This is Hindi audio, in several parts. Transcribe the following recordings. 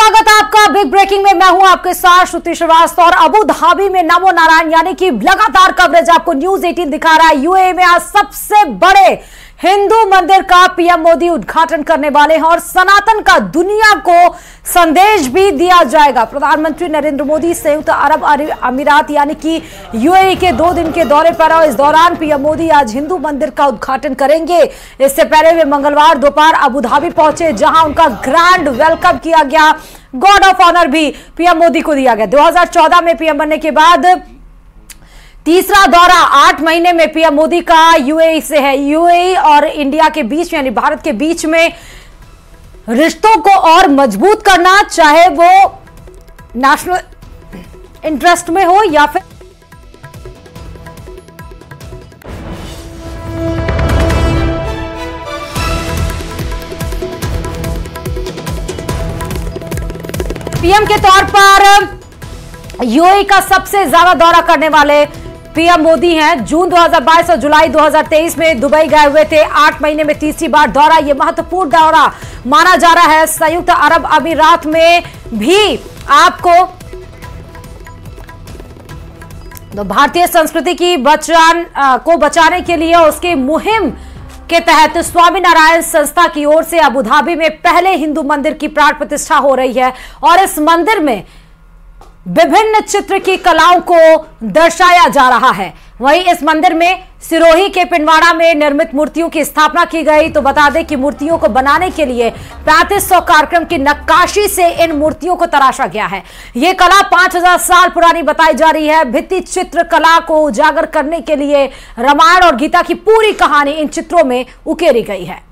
स्वागत है आपका बिग ब्रेकिंग में। मैं हूं आपके साथ श्रुति श्रीवास्तव और अबू धाबी में नमो नारायण यानी कि लगातार कवरेज आपको न्यूज 18 दिखा रहा है। यूएई में आज सबसे बड़े हिंदू मंदिर का पीएम मोदी उद्घाटन करने वाले हैं और सनातन का दुनिया को संदेश भी दिया जाएगा। प्रधानमंत्री नरेंद्र मोदी संयुक्त अरब अमीरात यानी कि यूएई के 2 दिन के दौरे पर और इस दौरान पीएम मोदी आज हिंदू मंदिर का उद्घाटन करेंगे। इससे पहले वे मंगलवार दोपहर अबू धाबी पहुंचे, जहां उनका ग्रैंड वेलकम किया गया। गॉड ऑफ ऑनर भी पीएम मोदी को दिया गया। 2014 में पीएम बनने के बाद तीसरा दौरा 8 महीने में पीएम मोदी का यूएई से है। यूएई और इंडिया के बीच यानी भारत के बीच में रिश्तों को और मजबूत करना, चाहे वो नेशनल इंटरेस्ट में हो या फिर पीएम के तौर पर यूएई का सबसे ज्यादा दौरा करने वाले पीएम मोदी हैं। जून 2022 और जुलाई 2023 में दुबई गए हुए थे। 8 महीने में तीसरी बार दौरा, यह महत्वपूर्ण दौरा माना जा रहा है। संयुक्त अरब अमीरात में भी आपको तो भारतीय संस्कृति की को बचाने के लिए उसकी मुहिम के तहत स्वामीनारायण संस्था की ओर से अबू धाबी में पहले हिंदू मंदिर की प्राण प्रतिष्ठा हो रही है और इस मंदिर में विभिन्न चित्र की कलाओं को दर्शाया जा रहा है। वहीं इस मंदिर में सिरोही के पिंडवाड़ा में निर्मित मूर्तियों की स्थापना की गई। तो बता दें कि मूर्तियों को बनाने के लिए 3500 कार्यक्रम की नक्काशी से इन मूर्तियों को तराशा गया है। यह कला 5000 साल पुरानी बताई जा रही है। भित्ति चित्र कला को उजागर करने के लिए रामायण और गीता की पूरी कहानी इन चित्रों में उकेरी गई है।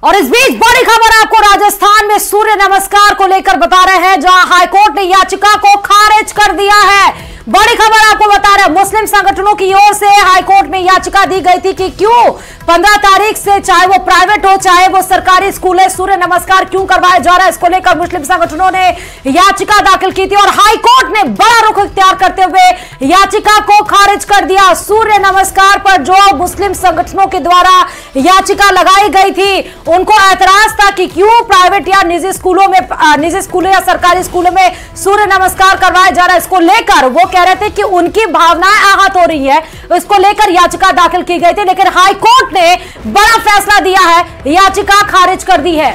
और इस बीच बड़ी खबर आपको राजस्थान में सूर्य नमस्कार को लेकर बता रहे हैं, जहां हाईकोर्ट ने याचिका को खारिज कर दिया है। बड़ी खबर आपको बता रहे हैं, मुस्लिम संगठनों की ओर से हाईकोर्ट में याचिका दी गई थी कि क्यों 15 तारीख से, चाहे वो प्राइवेट हो चाहे वो सरकारी स्कूल है, सूर्य नमस्कार क्यों करवाया जा रहा है। इसको लेकर मुस्लिम संगठनों ने याचिका दाखिल की थी और हाईकोर्ट ने बड़ा रुख इख्तियार करते हुए याचिका को खारिज कर दिया। सूर्य नमस्कार पर जो मुस्लिम संगठनों के द्वारा याचिका लगाई गई थी, उनको ऐतराज था कि क्यों प्राइवेट या निजी स्कूलों या सरकारी स्कूलों में सूर्य नमस्कार करवाया जा रहा है। इसको लेकर वो कह रहे थे कि उनकी भावनाएं आहत हो रही है। इसको लेकर याचिका दाखिल की गई थी, लेकिन हाईकोर्ट ने बड़ा फैसला दिया है, याचिका खारिज कर दी है।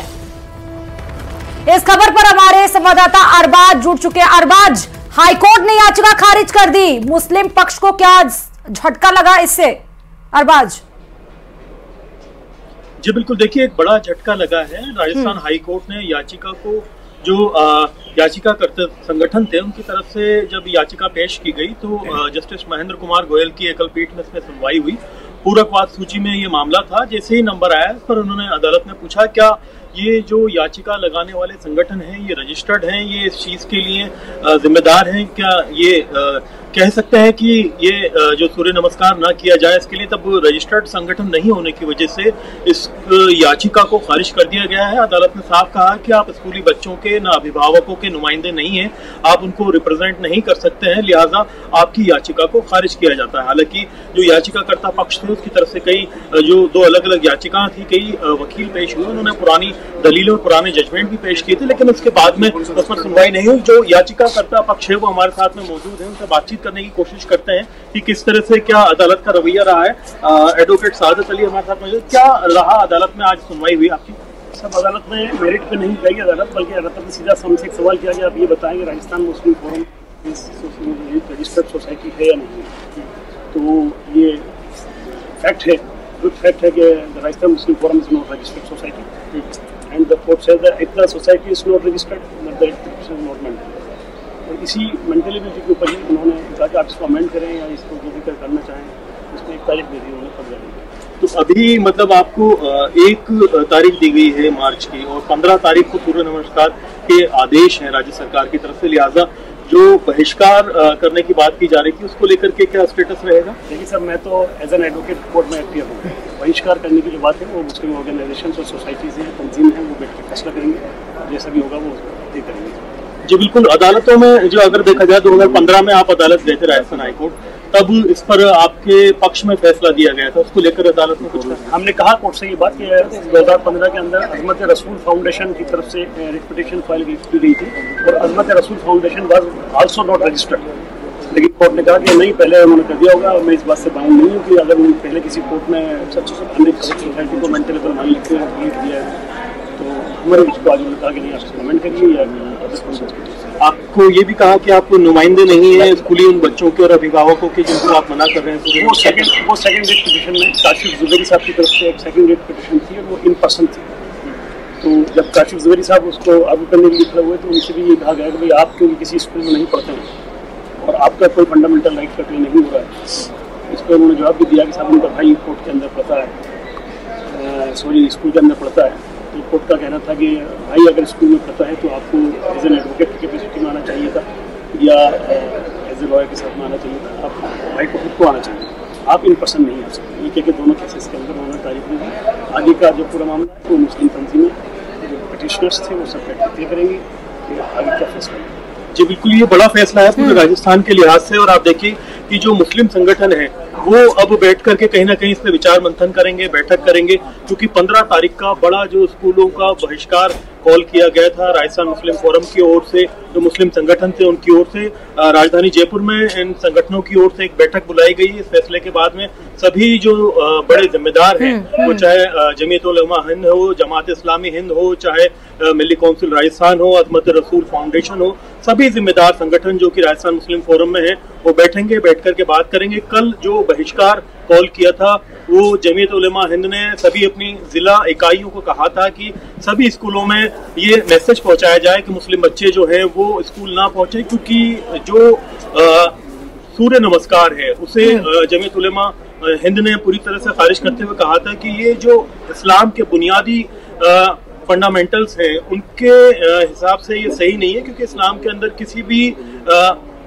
इस खबर पर हमारे संवाददाता अरबाज जुड़ चुके हैं। अरबाज, हाईकोर्ट ने याचिका खारिज कर दी, मुस्लिम पक्ष को क्या झटका लगा इससे? अरबाज जी बिल्कुल, देखिए एक बड़ा झटका लगा है। राजस्थान हाईकोर्ट ने याचिका को, जो याचिकाकर्ता संगठन थे उनकी तरफ से जब याचिका पेश की गई तो जस्टिस महेंद्र कुमार गोयल की एकल पीठ में इसमें सुनवाई हुई। पूरकवाद सूची में ये मामला था। जैसे ही नंबर आया, इस पर उन्होंने अदालत ने पूछा क्या ये जो याचिका लगाने वाले संगठन हैं ये रजिस्टर्ड हैं, ये इस चीज के लिए जिम्मेदार हैं, क्या ये कह सकते हैं कि ये जो सूर्य नमस्कार ना किया जाए इसके लिए तब रजिस्टर्ड संगठन नहीं होने की वजह से इस याचिका को खारिज कर दिया गया है। अदालत ने साफ कहा कि आप स्कूली बच्चों के ना अभिभावकों के नुमाइंदे नहीं हैं, आप उनको रिप्रेजेंट नहीं कर सकते हैं, लिहाजा आपकी याचिका को खारिज किया जाता है। हालांकि जो याचिकाकर्ता पक्ष थे उसकी तरफ से कई जो 2 अलग अलग याचिकाएं थी, कई वकील पेश हुए, उन्होंने पुरानी दलीलों और पुराने जजमेंट भी पेश किए थे, लेकिन उसके बाद में उस पर सुनवाई नहीं हुई। जो याचिकाकर्ता पक्ष है वो हमारे साथ में मौजूद है, उनसे बातचीत करने की कोशिश करते हैं कि किस तरह से क्या अदालत का रवैया रहा है। एडवोकेट सादत अली हमारे साथ मौजूद, क्या रहा अदालत में आज सुनवाई हुई आपकी? सब अदालत में मेरिट पे नहीं गई अदालत, बल्कि अदालत में सीधा हमसे एक सवाल किया गया, आप ये बताएंगे Rajasthan Muslim forum registered society है या नहीं। तो ये फैक्ट है, गुड फैक्ट है कि Rajasthan Muslim forum is not registered society and the court said that if the society is not registered the registration is not mandatory. और इसी मेंटलिटी के ऊपर ही उन्होंने कहा कि आप इसको अमेंड करें या इसको जो भी करना चाहें, उसको 1 तारीख दे दी उन्होंने 15। तो अभी मतलब आपको 1 तारीख दी गई है मार्च की और 15 तारीख को सूर्य नमस्कार के आदेश हैं राज्य सरकार की तरफ से, लिहाजा जो बहिष्कार करने की बात की जा रही थी उसको लेकर के क्या स्टेटस रहेगा? देखिए सर, मैं तो एज एन एडवोकेट कोर्ट में एक्टिव हूँ। बहिष्कार करने की जो बात है वो मुस्लिम ऑर्गेनाइजेशन और सोसाइटीज हैं, तंजीम है, वो बैठ के फैसला करेंगे, जैसा भी होगा वो तय करेंगे। जी बिल्कुल, अदालतों में जो अगर देखा जाए 2015 में आप अदालत गए थे राजस्थान हाईकोर्ट, तब इस पर आपके पक्ष में फैसला दिया गया था, उसको लेकर अदालत में कुछ हमने कहा कोर्ट से ये बात कि 2015 के अंदर अजमत रसूल फाउंडेशन की तरफ से रिट फाइल की गई थी और अजमत रसूल foundation was also not registered, लेकिन कोर्ट ने कहा कि नहीं, पहले उन्होंने कर दिया होगा। मैं इस बात से बाउंड नहीं हूँ कि अगर उन्होंने पहले किसी कोर्ट में सोसाइटी को मेंटल लेवल मान लिखते हैं दिया है तो हमारे उसको आज उन्होंने कहा कि नहीं, आप कमेंट करिए या आपको ये भी कहा कि आप नुमाइंदे नहीं है स्कूली उन बच्चों के और अभिभावकों के जिनको आप मना कर रहे हैं। वो सेकंड रेट पिटिशन में काशिफ जुबैरी साहब की तरफ से एक सेकंड रेट पिटिशन थी और वो इन पर्सन थी। तो जब काशिफ जुबैरी साहब उसको आगे करने के लिए खड़े हुए तो उनसे भी ये कहा गया कि भाई आप क्योंकि किसी स्कूल में नहीं पढ़ते हैं और आपका कोई फंडामेंटल राइट का क्लेम नहीं हो रहा है। इस पर उन्होंने जवाब भी दिया कि साहब उनका भाई कोर्ट के अंदर पढ़ता है, सॉरी स्कूल के अंदर पढ़ता है। तो कोर्ट का कहना था कि भाई अगर स्कूल में पढ़ता है तो आपको एज एन एडवोकेट की कैपेसिटी में आना चाहिए था या एज ए लॉयर के साथ में आना चाहिए था, आप भाई को खुद को आना चाहिए, आप इन पर्सन नहीं आ सकते। ये कह के दोनों केसेस के अंदर उन्होंने तारीफ दी। आगे का जो पूरा मामला है वो मुस्लिम तंजीमें जो पिटिशनर्स थे वो सब बैठ तय करेंगे कि आगे क्या फैसला है। जी बिल्कुल, ये बड़ा फैसला है पूरे राजस्थान के लिहाज से। और आप देखिए कि जो मुस्लिम संगठन है वो अब बैठ करके कहीं ना कहीं इस पे विचार मंथन करेंगे, बैठक करेंगे, क्योंकि 15 तारीख का बड़ा जो स्कूलों का बहिष्कार कॉल किया गया था राजस्थान मुस्लिम फोरम की ओर से, जो मुस्लिम संगठन थे उनकी ओर से राजधानी जयपुर में इन संगठनों की ओर से एक बैठक बुलाई गई। इस फैसले के बाद में सभी जो बड़े जिम्मेदार हैं, वो चाहे जमीयत उलमा हिंद हो, जमात इस्लामी हिंद हो, चाहे मिली काउंसिल राजस्थान हो, अजमत रसूल फाउंडेशन हो, सभी जिम्मेदार संगठन जो कि राजस्थान मुस्लिम फोरम में है वो बैठेंगे, बैठ करके बात करेंगे। कल जो बहिष्कार कॉल किया था वो जमीयत उलमा हिंद ने सभी अपनी जिला इकाइयों को कहा था कि सभी स्कूलों में ये मैसेज पहुंचाया जाए कि मुस्लिम बच्चे जो हैं वो स्कूल ना पहुंचे, क्योंकि जो सूर्य नमस्कार है उसे जमीयत उलमा हिंद ने पूरी तरह से खारिज करते हुए कहा था कि ये जो इस्लाम के बुनियादी फंडामेंटल्स हैं उनके हिसाब से ये सही नहीं है, क्योंकि इस्लाम के अंदर किसी भी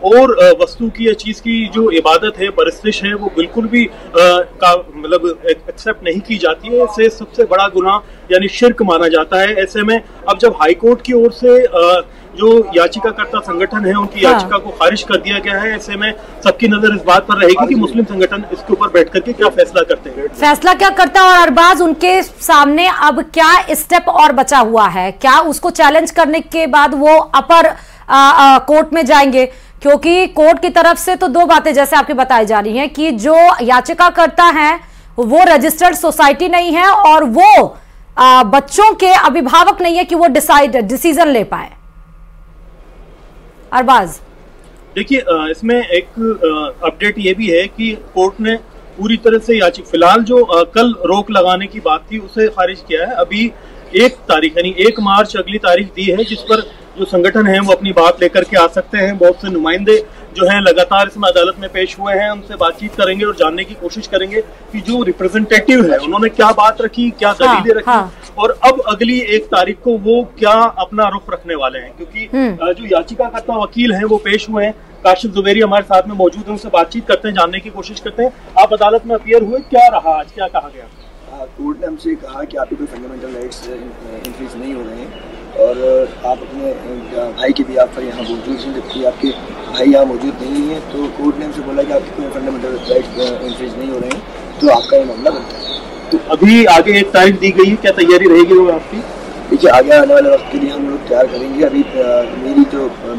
और वस्तु की या चीज की जो इबादत है, परस्तिश है, वो बिल्कुल भी मतलब एक्सेप्ट नहीं की जाती है। इसे सबसे बड़ा गुनाह यानी शिर्क माना जाता है। ऐसे में अब जब हाई कोर्ट की ओर से जो याचिकाकर्ता संगठन है उनकी याचिका को खारिज कर दिया गया है, ऐसे में सबकी नजर इस बात पर रहेगी कि मुस्लिम संगठन इसके ऊपर बैठ करके क्या फैसला करते हैं, फैसला क्या करता है। और अरबाज, उनके सामने अब क्या स्टेप और बचा हुआ है? क्या उसको चैलेंज करने के बाद वो अपर कोर्ट में जाएंगे? क्योंकि कोर्ट की तरफ से तो दो बातें जैसे आपकी बताई जा रही हैं कि जो याचिका करता है वो रजिस्टर्ड सोसाइटी नहीं है और वो बच्चों के अभिभावक नहीं है कि वो डिसीजन ले पाए। अरबाज, देखिए इसमें एक अपडेट ये भी है कि कोर्ट ने पूरी तरह से याचिका, फिलहाल जो कल रोक लगाने की बात थी उसे खारिज किया है। अभी 1 तारीख यानी 1 मार्च अगली तारीख दी है जिस पर जो संगठन है वो अपनी बात लेकर के आ सकते हैं। बहुत से नुमाइंदे जो हैं लगातार इसमें अदालत में पेश हुए हैं, उनसे बातचीत करेंगे और जानने की कोशिश करेंगे कि जो रिप्रेजेंटेटिव है उन्होंने क्या बात रखी, क्या दलीलें रखी और अब अगली 1 तारीख को वो क्या अपना रुख रखने वाले हैं। क्योंकि जो याचिकाकर्ता वकील हैं वो पेश हुए हैं, काशिफ जुबैरी हमारे साथ में मौजूद है, उनसे बातचीत करते हैं, जानने की कोशिश करते हैं। आप अदालत में अपीयर हुए, क्या रहा आज, क्या कहा गया? कोर्ट ने हमसे कहा कि आपके कोई फंडामेंटल राइट्स इंक्रीज नहीं हो रहे हैं और आप अपने भाई के भी आप पर यहाँ मौजूद हैं, जबकि आपके भाई यहाँ मौजूद नहीं है। तो कोर्ट ने हमसे बोला कि आपके कोई फंडामेंटल राइट्स इंक्रीज नहीं हो रहे हैं, तो आपका ये मामला बनता है। तो अभी आगे 1 तारीख दी गई है, क्या तैयारी रहेगी वो आपकी? देखिए आगे आने वाले वक्त के लिए हम लोग तैयार करेंगे। अभी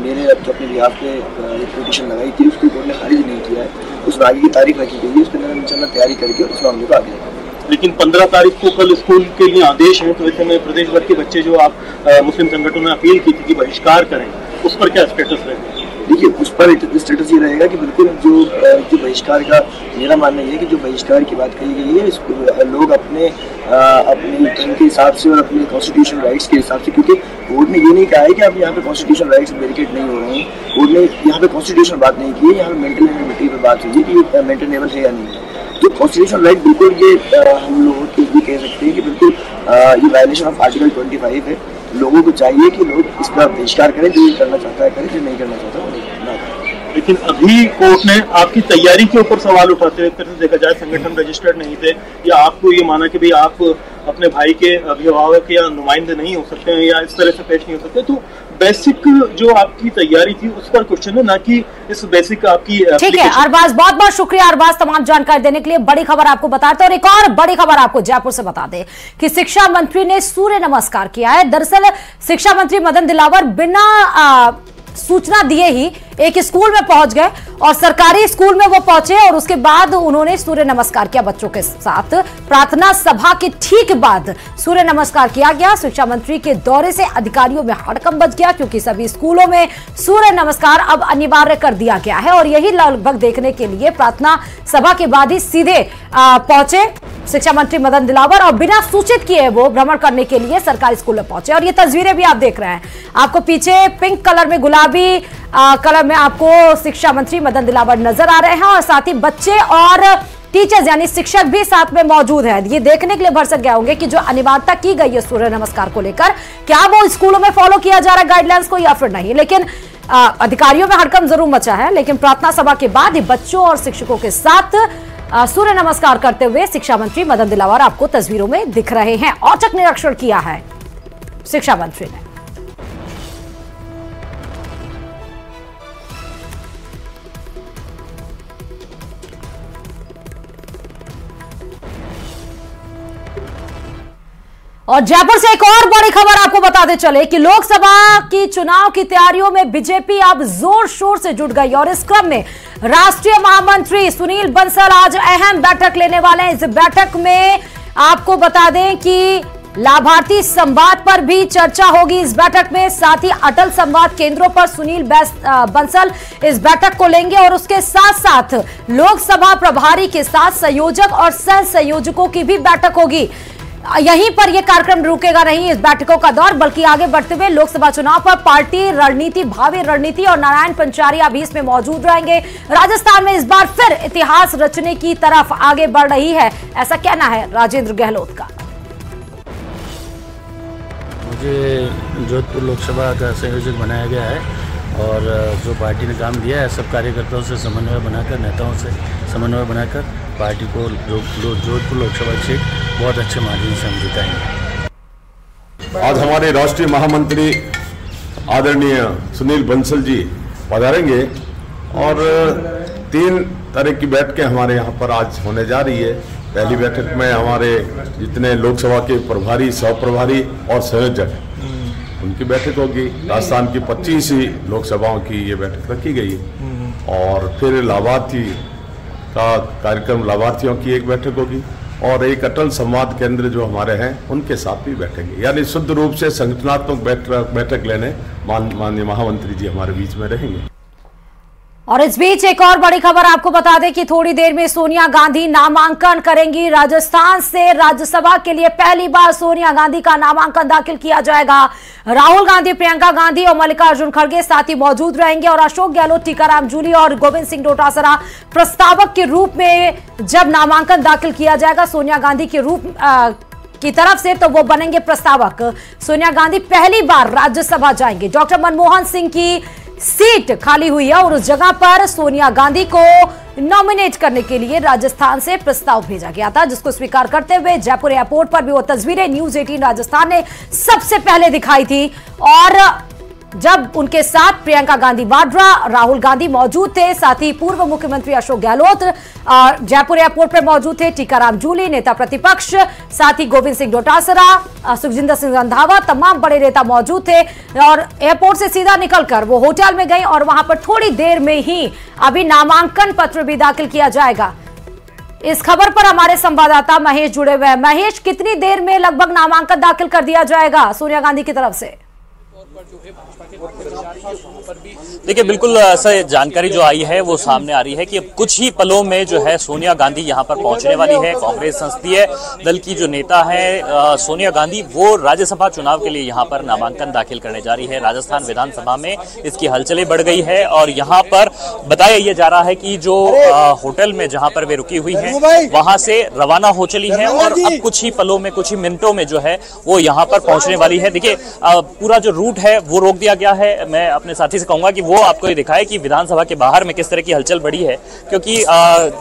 मैंने अपने बिहाफ पे एक पिटीशन लगाई थी, उसको कोर्ट ने खारिज नहीं किया है, उसमें आगे की तारीख रखी गई है, उसके अंदर इंशाल्लाह तैयारी करके उस मामले को आगे बढ़ाएंगे। लेकिन 15 तारीख को कल स्कूल के लिए आदेश है, तो ऐसे में प्रदेश भर के बच्चे जो आप मुस्लिम संगठनों ने अपील की थी कि बहिष्कार करें, उस पर क्या स्टेटस रहेगा? देखिए उस पर स्टेटस ये रहेगा कि बिल्कुल जो बहिष्कार का, मेरा मानना ये है कि जो बहिष्कार की बात कही गई है लोग अपने धर्म के हिसाब से और अपने कॉन्स्टिट्यूशन राइट्स के हिसाब से, क्योंकि कोर्ट ने ये नहीं कहा है कि अब यहाँ पे कॉन्स्टिट्यूशन राइट्स बैरिकेड नहीं हो रहे हैं, कोर्ट ने यहाँ पे कॉन्स्टिट्यूशन बात नहीं की है, यहाँ पे मेंटल एबिलिटी पर बात हुई है कि ये मेंटेनेबल है या नहीं है। तो कॉन्स्टिट्यूशन राइट बिल्कुल ये हम लोगों के ये कह सकते हैं कि बिल्कुल ये वायलेशन ऑफ आर्टिकल 25 है। लोगों को चाहिए कि लोग इसका बहिष्कार करें, जो ये करना चाहता है करें, जो नहीं करना चाहता वो ना करें। लेकिन अभी कोर्ट ने आपकी तैयारी के ऊपर सवाल उठाते हुए, देखा जाए संगठन रजिस्टर्ड नहीं थे या आपको ये माना कि भाई आप अपने भाई के अभिभावक या नुमाइंदे नहीं हो सकते हैं या इस तरह से पेश नहीं हो सकते। तो बेसिक जो आपकी तैयारी थी उस पर क्वेश्चन है, ना कि इस बेसिक आपकी। ठीक है अरबाज, बहुत बहुत शुक्रिया अरबाज तमाम जानकारी देने के लिए। बड़ी खबर आपको बताते हैं और एक और बड़ी खबर आपको जयपुर से बता दें कि शिक्षा मंत्री ने सूर्य नमस्कार किया है। दरअसल शिक्षा मंत्री मदन दिलावर बिना सूचना दिए ही एक स्कूल में पहुंच गए और सरकारी स्कूल में वो पहुंचे और उसके बाद उन्होंने सूर्य नमस्कार किया बच्चों के साथ। प्रार्थना सभा के ठीक बाद सूर्य नमस्कार किया गया। शिक्षा मंत्री के दौरे से अधिकारियों में हड़कंप मच गया क्योंकि सभी स्कूलों में सूर्य नमस्कार अब अनिवार्य कर दिया गया है और यही लगभग देखने के लिए प्रार्थना सभा के बाद ही सीधे पहुंचे शिक्षा मंत्री मदन दिलावर और बिना सूचित किए वो भ्रमण करने के लिए सरकारी स्कूल में पहुंचे। और ये तस्वीरें भी आप देख रहे हैं, आपको पीछे पिंक कलर में, गुलाबी कलर में आपको शिक्षा मंत्री मदन दिलावर नजर आ रहे हैं और साथ ही बच्चे और टीचर्स यानी शिक्षक भी साथ में मौजूद हैं। ये देखने के लिए भरसक गए होंगे कि जो अनिवार्यता की गई है सूर्य नमस्कार को लेकर, क्या वो स्कूलों में फॉलो किया जा रहा है गाइडलाइंस को या फिर नहीं। लेकिन अधिकारियों में हड़कंप जरूर मचा है, लेकिन प्रार्थना सभा के बाद ही बच्चों और शिक्षकों के साथ सूर्य नमस्कार करते हुए शिक्षा मंत्री मदन दिलावर आपको तस्वीरों में दिख रहे हैं। औचक निरीक्षण किया है शिक्षा मंत्री ने। और जयपुर से एक और बड़ी खबर आपको बताते चले कि लोकसभा की चुनाव की तैयारियों में बीजेपी अब जोर शोर से जुट गई और इस क्रम में राष्ट्रीय महामंत्री सुनील बंसल आज अहम बैठक लेने वाले हैं। इस बैठक में आपको बता दें कि लाभार्थी संवाद पर भी चर्चा होगी इस बैठक में। साथ ही अटल संवाद केंद्रों पर सुनील बंसल इस बैठक को लेंगे और उसके साथ साथ लोकसभा प्रभारी के साथ संयोजक और सह संयोजकों की भी बैठक होगी। यहीं पर यह कार्यक्रम रुकेगा नहीं इस बैठकों का दौर, बल्कि आगे बढ़ते हुए लोकसभा चुनाव पर पार्टी रणनीति, भावी रणनीति और नारायण पंचारिया भी इसमें मौजूद रहेंगे। राजस्थान में इस बार फिर इतिहास रचने की तरफ आगे बढ़ रही है, ऐसा कहना है राजेंद्र गहलोत का। मुझे जोधपुर लोकसभा का संयोजक बनाया गया है और जो पार्टी ने काम दिया है सब कार्यकर्ताओं से समन्वय बनाकर, नेताओं से समन्वय बनाकर पार्टी को जोधपुर लोकसभा सीट बहुत अच्छे मार्जिन से हम जिताएंगे। आज हमारे राष्ट्रीय महामंत्री आदरणीय सुनील बंसल जी पधारेंगे और 3 तरह की बैठकें हमारे यहाँ पर आज होने जा रही है। पहली बैठक में हमारे जितने लोकसभा के प्रभारी, सह प्रभारी और संयोजक उनकी बैठक होगी। राजस्थान की 25 ही लोकसभाओं की ये बैठक रखी गई है और फिर लाभार्थी का कार्यक्रम, लाभार्थियों की एक बैठक होगी और एक अटल संवाद केंद्र जो हमारे हैं उनके साथ भी बैठेंगे। यानी शुद्ध रूप से संगठनात्मक बैठक लेने माननीय महामंत्री जी हमारे बीच में रहेंगे। और इस बीच एक और बड़ी खबर आपको बता दें कि थोड़ी देर में सोनिया गांधी नामांकन करेंगी। राजस्थान से राज्यसभा के लिए पहली बार सोनिया गांधी का नामांकन दाखिल किया जाएगा। राहुल गांधी, प्रियंका गांधी और मल्लिकार्जुन खड़गे साथ ही मौजूद रहेंगे और अशोक गहलोत, टीकाराम जूली और गोविंद सिंह डोटासरा प्रस्तावक के रूप में जब नामांकन दाखिल किया जाएगा सोनिया गांधी के रूप की तरफ से, तो वो बनेंगे प्रस्तावक। सोनिया गांधी पहली बार राज्यसभा जाएंगे। डॉक्टर मनमोहन सिंह की सीट खाली हुई है और उस जगह पर सोनिया गांधी को नॉमिनेट करने के लिए राजस्थान से प्रस्ताव भेजा गया था, जिसको स्वीकार करते हुए जयपुर एयरपोर्ट पर भी वो तस्वीरें न्यूज 18 राजस्थान ने सबसे पहले दिखाई थी। और जब उनके साथ प्रियंका गांधी वाड्रा, राहुल गांधी मौजूद थे, साथ ही पूर्व मुख्यमंत्री अशोक गहलोत जयपुर एयरपोर्ट पर मौजूद थे, टीकाराम जूली नेता प्रतिपक्ष, साथ ही गोविंद सिंह डोटासरा, सुखजिंदर सिंह रंधावा, तमाम बड़े नेता मौजूद थे। और एयरपोर्ट से सीधा निकलकर वो होटल में गए और वहां पर थोड़ी देर में ही अभी नामांकन पत्र भी दाखिल किया जाएगा। इस खबर पर हमारे संवाददाता महेश जुड़े हुए हैं। महेश, कितनी देर में लगभग नामांकन दाखिल कर दिया जाएगा सोनिया गांधी की तरफ से? देखिए, बिल्कुल ऐसा जानकारी जो आई है वो सामने आ रही है कि कुछ ही पलों में जो है सोनिया गांधी यहां पर पहुंचने वाली है। कांग्रेस संसदीय दल की जो नेता है सोनिया गांधी, वो राज्यसभा चुनाव के लिए यहां पर नामांकन दाखिल करने जा रही है। राजस्थान विधानसभा में इसकी हलचलें बढ़ गई है और यहां पर बताया यह जा रहा है कि जो होटल में जहां पर वे रुकी हुई है वहां से रवाना हो चली है और अब कुछ ही पलों में, कुछ ही मिनटों में जो है वो यहां पर पहुंचने वाली है। देखिए, पूरा जो रूट है है वो रोक दिया गया है। मैं अपने साथी से कहूंगा कि वो आपको ये दिखाए कि विधानसभा के बाहर में किस तरह की हलचल बढ़ी है, क्योंकि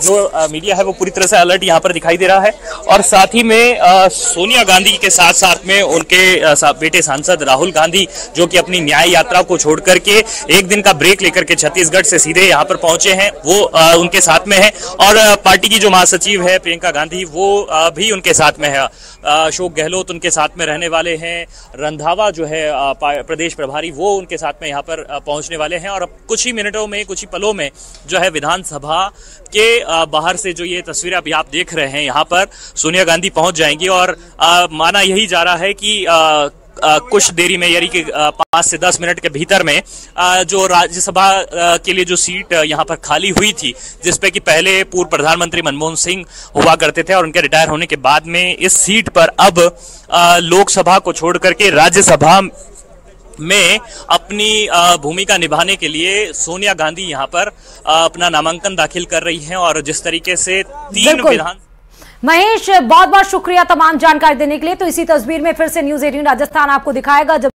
जो मीडिया है वो पूरी तरह से अलर्ट यहाँ पर दिखाई दे रहा है। और साथ ही में सोनिया गांधी के साथ साथ में उनके बेटे सांसद राहुल गांधी, जो कि अपनी न्याय यात्रा को छोड़ करके एक दिन का ब्रेक लेकर के छत्तीसगढ़ से सीधे यहाँ पर पहुंचे हैं, वो उनके साथ में है। और पार्टी की जो महासचिव है प्रियंका गांधी, वो भी उनके साथ में है। अशोक गहलोत उनके साथ में रहने वाले हैं। रंधावा जो है प्रदेश प्रभारी, वो उनके साथ में यहाँ पर पहुंचने वाले हैं। और अब कुछ ही मिनटों में, कुछ ही पलों में जो है विधानसभा के बाहर से जो ये तस्वीरें अभी आप देख रहे हैं, यहाँ पर सोनिया गांधी पहुंच जाएंगी। और माना यही जा रहा है कि कुछ देरी में, यानी कि 5 से 10 मिनट के भीतर में जो राज्यसभा के लिए जो सीट यहाँ पर खाली हुई थी, जिसपे कि पहले पूर्व प्रधानमंत्री मनमोहन सिंह हुआ करते थे और उनके रिटायर होने के बाद में इस सीट पर अब लोकसभा को छोड़ करके राज्यसभा में अपनी भूमिका निभाने के लिए सोनिया गांधी यहाँ पर अपना नामांकन दाखिल कर रही हैं। और जिस तरीके से 3 विधान महेश, बहुत बहुत शुक्रिया तमाम जानकारी देने के लिए। तो इसी तस्वीर में फिर से न्यूज़ 18 राजस्थान आपको दिखाएगा जब